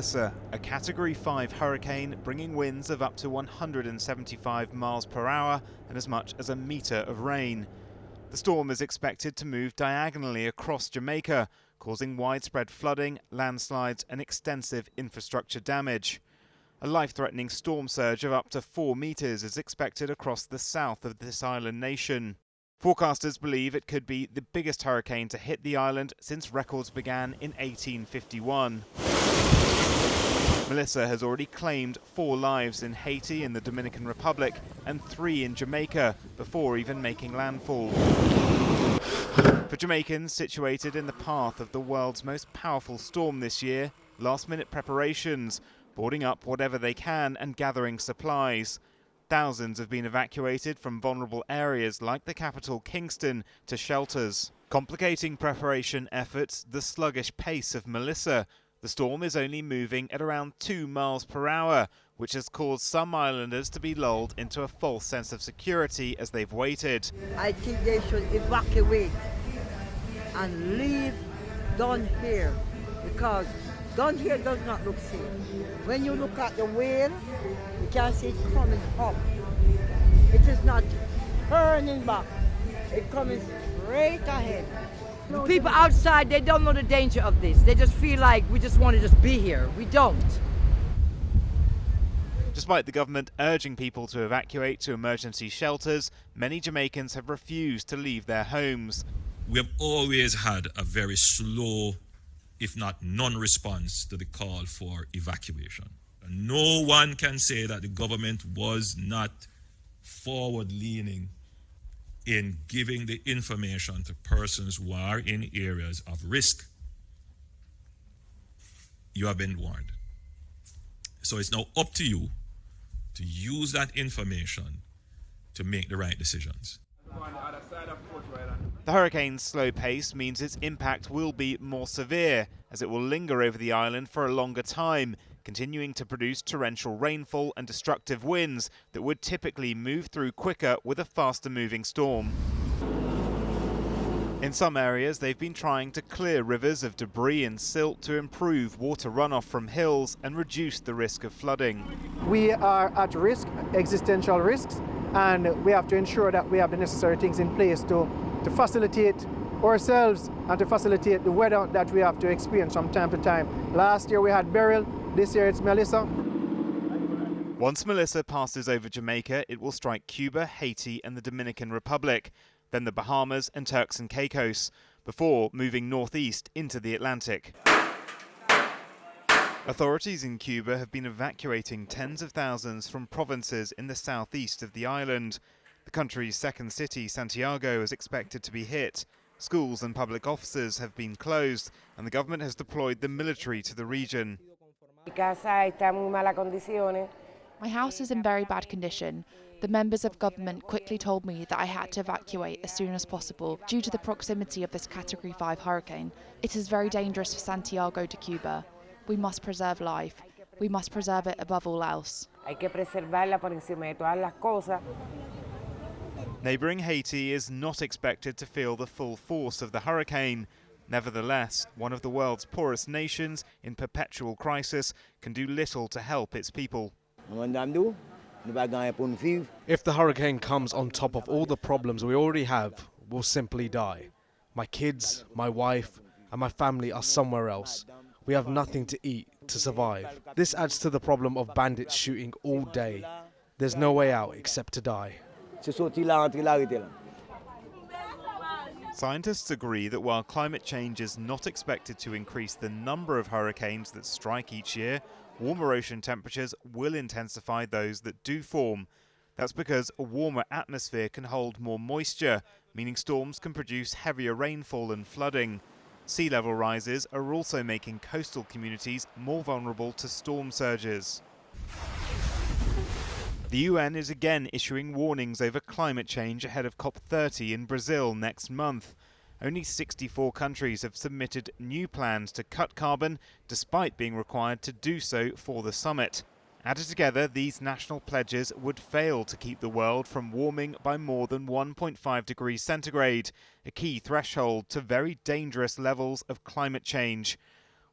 Melissa, a Category 5 hurricane bringing winds of up to 175 miles per hour and as much as a metre of rain. The storm is expected to move diagonally across Jamaica, causing widespread flooding, landslides and extensive infrastructure damage. A life-threatening storm surge of up to 4 metres is expected across the south of this island nation. Forecasters believe it could be the biggest hurricane to hit the island since records began in 1851. Melissa has already claimed 4 lives in Haiti and the Dominican Republic and 3 in Jamaica before even making landfall. For Jamaicans situated in the path of the world's most powerful storm this year, last-minute preparations, boarding up whatever they can and gathering supplies. Thousands have been evacuated from vulnerable areas like the capital Kingston to shelters. Complicating preparation efforts, the sluggish pace of Melissa. The storm is only moving at around 2 miles per hour, which has caused some islanders to be lulled into a false sense of security as they've waited. I think they should evacuate and leave down here, because down here does not look safe. When you look at the whale, you can see it coming up. It is not turning back. It comes straight ahead. The people outside, they don't know the danger of this. They just feel like we just want to just be here. We don't. Despite the government urging people to evacuate to emergency shelters, many Jamaicans have refused to leave their homes. We have always had a very slow, if not non-response to the call for evacuation. And no one can say that the government was not forward-leaning in giving the information to persons who are in areas of risk. You have been warned. So it's now up to you to use that information to make the right decisions. The hurricane's slow pace means its impact will be more severe, as it will linger over the island for a longer time, continuing to produce torrential rainfall and destructive winds that would typically move through quicker with a faster moving storm. In some areas, they've been trying to clear rivers of debris and silt to improve water runoff from hills and reduce the risk of flooding. We are at risk, existential risks, and we have to ensure that we have the necessary things in place to facilitate ourselves and to facilitate the weather that we have to experience from time to time. Last year we had Beryl, this year it's Melissa. Once Melissa passes over Jamaica, it will strike Cuba, Haiti and the Dominican Republic, then the Bahamas and Turks and Caicos, before moving northeast into the Atlantic. Authorities in Cuba have been evacuating tens of thousands from provinces in the southeast of the island. The country's second city, Santiago, is expected to be hit. Schools and public offices have been closed, and the government has deployed the military to the region. My house is in very bad condition. The members of government quickly told me that I had to evacuate as soon as possible due to the proximity of this Category 5 hurricane. It is very dangerous for Santiago to Cuba. We must preserve life. We must preserve it above all else. Neighbouring Haiti is not expected to feel the full force of the hurricane. Nevertheless, one of the world's poorest nations in perpetual crisis can do little to help its people. If the hurricane comes on top of all the problems we already have, we'll simply die. My kids, my wife, and my family are somewhere else. We have nothing to eat to survive. This adds to the problem of bandits shooting all day. There's no way out except to die. Scientists agree that while climate change is not expected to increase the number of hurricanes that strike each year, warmer ocean temperatures will intensify those that do form. That's because a warmer atmosphere can hold more moisture, meaning storms can produce heavier rainfall and flooding. Sea level rises are also making coastal communities more vulnerable to storm surges. The UN is again issuing warnings over climate change ahead of COP30 in Brazil next month. Only 64 countries have submitted new plans to cut carbon, despite being required to do so for the summit. Added together, these national pledges would fail to keep the world from warming by more than 1.5 degrees centigrade, a key threshold to very dangerous levels of climate change.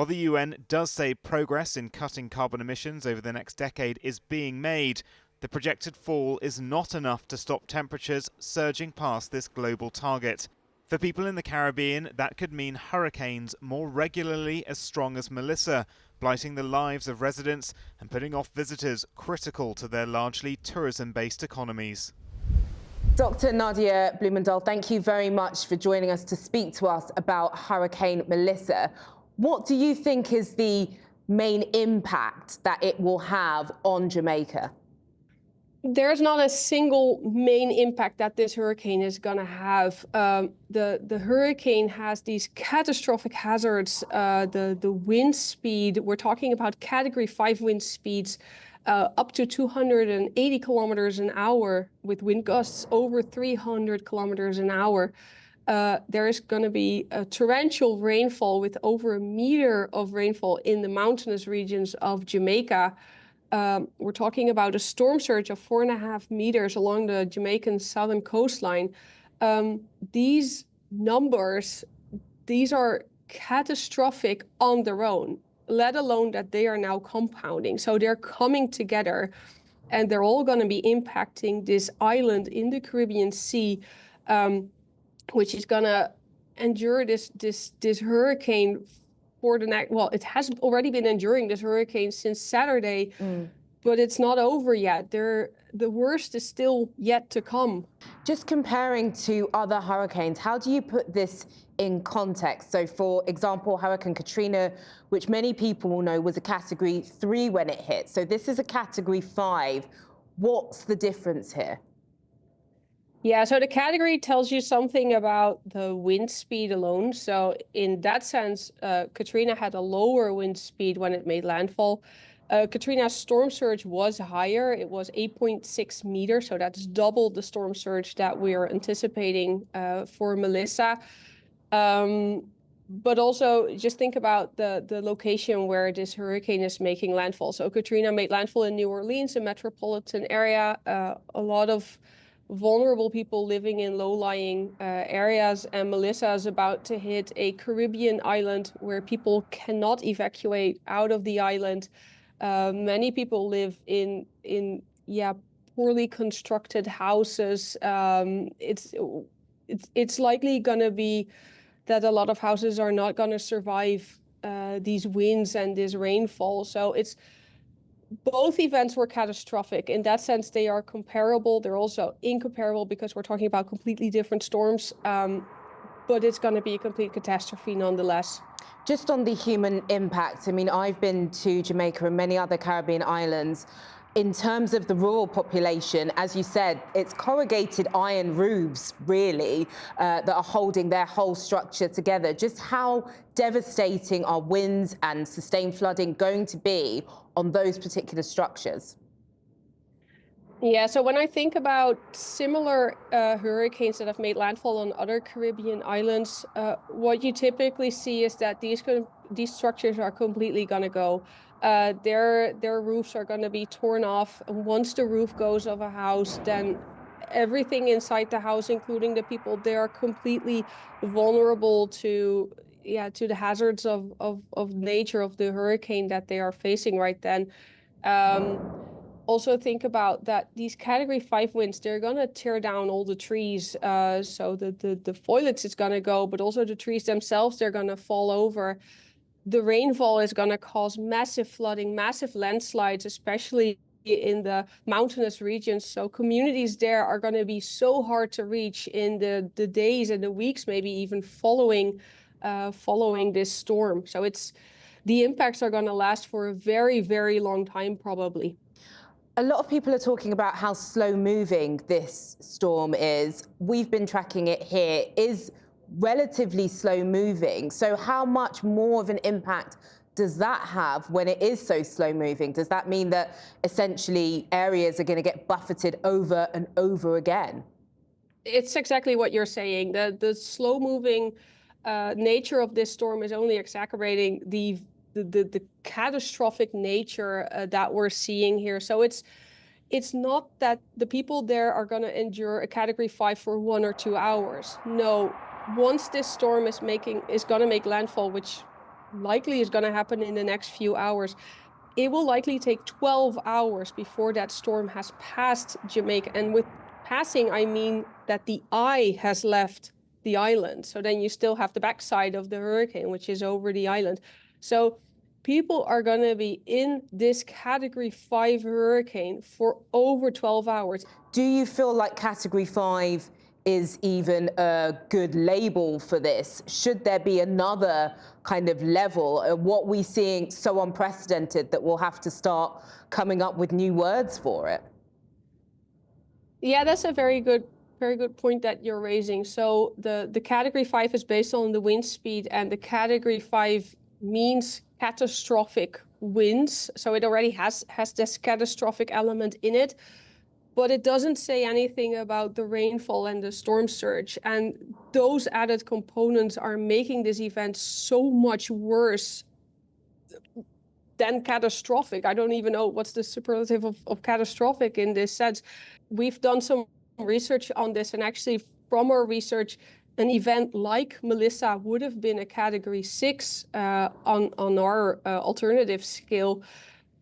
While the UN does say progress in cutting carbon emissions over the next decade is being made, the projected fall is not enough to stop temperatures surging past this global target. For people in the Caribbean, that could mean hurricanes more regularly as strong as Melissa, blighting the lives of residents and putting off visitors critical to their largely tourism-based economies. Dr Nadia Bloemendaal, thank you very much for joining us to speak to us about Hurricane Melissa. What do you think is the main impact that it will have on Jamaica? There's not a single main impact that this hurricane is going to have. The hurricane has these catastrophic hazards. The wind speed, we're talking about Category 5 wind speeds, up to 280 kilometers an hour with wind gusts over 300 kilometers an hour. There is going to be a torrential rainfall with over a meter of rainfall in the mountainous regions of Jamaica. We're talking about a storm surge of 4.5 meters along the Jamaican southern coastline. These numbers, these are catastrophic on their own, let alone that they are now compounding. So they're coming together and they're all going to be impacting this island in the Caribbean Sea, which is going to endure this hurricane for the next, well, it has already been enduring this hurricane since Saturday, but it's not over yet. The worst is still yet to come. Just comparing to other hurricanes, how do you put this in context? So for example, Hurricane Katrina, which many people will know was a Category 3 when it hit. So this is a Category 5. What's the difference here? Yeah, so the category tells you something about the wind speed alone. So in that sense, Katrina had a lower wind speed when it made landfall. Katrina's storm surge was higher. It was 8.6 meters, so that's double the storm surge that we are anticipating for Melissa. But also just think about the location where this hurricane is making landfall. So Katrina made landfall in New Orleans, a metropolitan area. A lot of vulnerable people living in low-lying areas, and Melissa is about to hit a Caribbean island where people cannot evacuate out of the island. Many people live in poorly constructed houses. It's likely going to be that a lot of houses are not going to survive these winds and this rainfall. So both events were catastrophic. In that sense, they are comparable. They're also incomparable because we're talking about completely different storms. But it's going to be a complete catastrophe nonetheless. Just on the human impact, I mean, I've been to Jamaica and many other Caribbean islands. In terms of the rural population, as you said, it's corrugated iron roofs, really, that are holding their whole structure together. Just how devastating are winds and sustained flooding going to be on those particular structures? Yeah, so when I think about similar hurricanes that have made landfall on other Caribbean islands, what you typically see is that these structures are completely going to go. Their roofs are going to be torn off. And once the roof goes of a house, then everything inside the house, including the people, they are completely vulnerable to the hazards of nature, of the hurricane that they are facing right then. Also think about that these Category 5 winds, they're going to tear down all the trees. So the foliage is going to go, but also the trees themselves, they're going to fall over. The rainfall is going to cause massive flooding, massive landslides, especially in the mountainous regions. So communities there are going to be so hard to reach in the days and the weeks, maybe even following this storm. So the impacts are going to last for a very, very long time, probably. A lot of people are talking about how slow moving this storm is. We've been tracking it here. Is relatively slow moving. So how much more of an impact does that have when it is so slow moving? Does that mean that essentially areas are going to get buffeted over and over again? It's exactly what you're saying. The slow moving nature of this storm is only exacerbating the catastrophic nature that we're seeing here. So it's not that the people there are going to endure a Category 5 for 1 or 2 hours. No. Once this storm is going to make landfall, which likely is going to happen in the next few hours. It will likely take 12 hours before that storm has passed Jamaica. And with passing, I mean that the eye has left the island. So then you still have the backside of the hurricane, which is over the island. So people are going to be in this Category 5 hurricane for over 12 hours. Do you feel like Category 5 is even a good label for this? Should there be another kind of level? What we're seeing so unprecedented that we'll have to start coming up with new words for it? Yeah, that's a very good point that you're raising. So the Category 5 is based on the wind speed, and the Category 5 means catastrophic winds. So it already has this catastrophic element in it, but it doesn't say anything about the rainfall and the storm surge. And those added components are making this event so much worse than catastrophic. I don't even know what's the superlative of catastrophic in this sense. We've done some research on this, and actually from our research, an event like Melissa would have been a Category 6 on our alternative scale.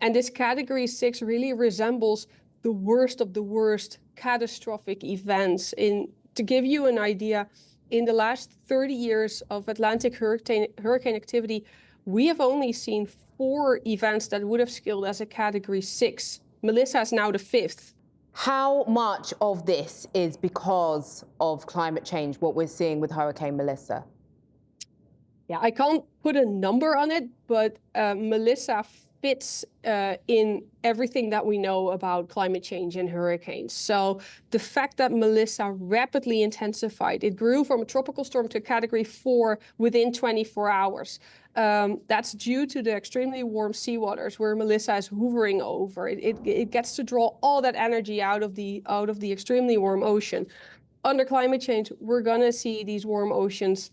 And this Category 6 really resembles the worst of the worst catastrophic events. To give you an idea, in the last 30 years of Atlantic hurricane activity, we have only seen 4 events that would have scaled as a Category 6. Melissa is now the 5th. How much of this is because of climate change, what we're seeing with Hurricane Melissa? Yeah, I can't put a number on it, but Melissa fits in everything that we know about climate change and hurricanes. So the fact that Melissa rapidly intensified, it grew from a tropical storm to a Category 4 within 24 hours. That's due to the extremely warm seawaters where Melissa is hovering over. It gets to draw all that energy out of the extremely warm ocean. Under climate change, we're going to see these warm oceans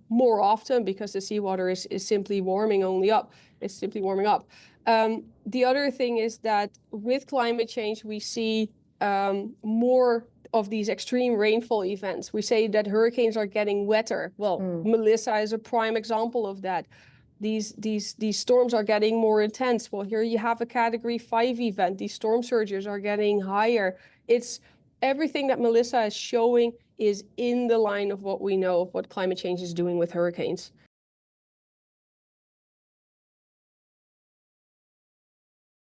more often because the seawater is simply warming up. It's simply warming up. The other thing is that with climate change, we see more of these extreme rainfall events. We say that hurricanes are getting wetter. Well, Melissa is a prime example of that. These storms are getting more intense. Well, here you have a Category 5 event. These storm surges are getting higher. It's everything that Melissa is showing is in the line of what we know of what climate change is doing with hurricanes.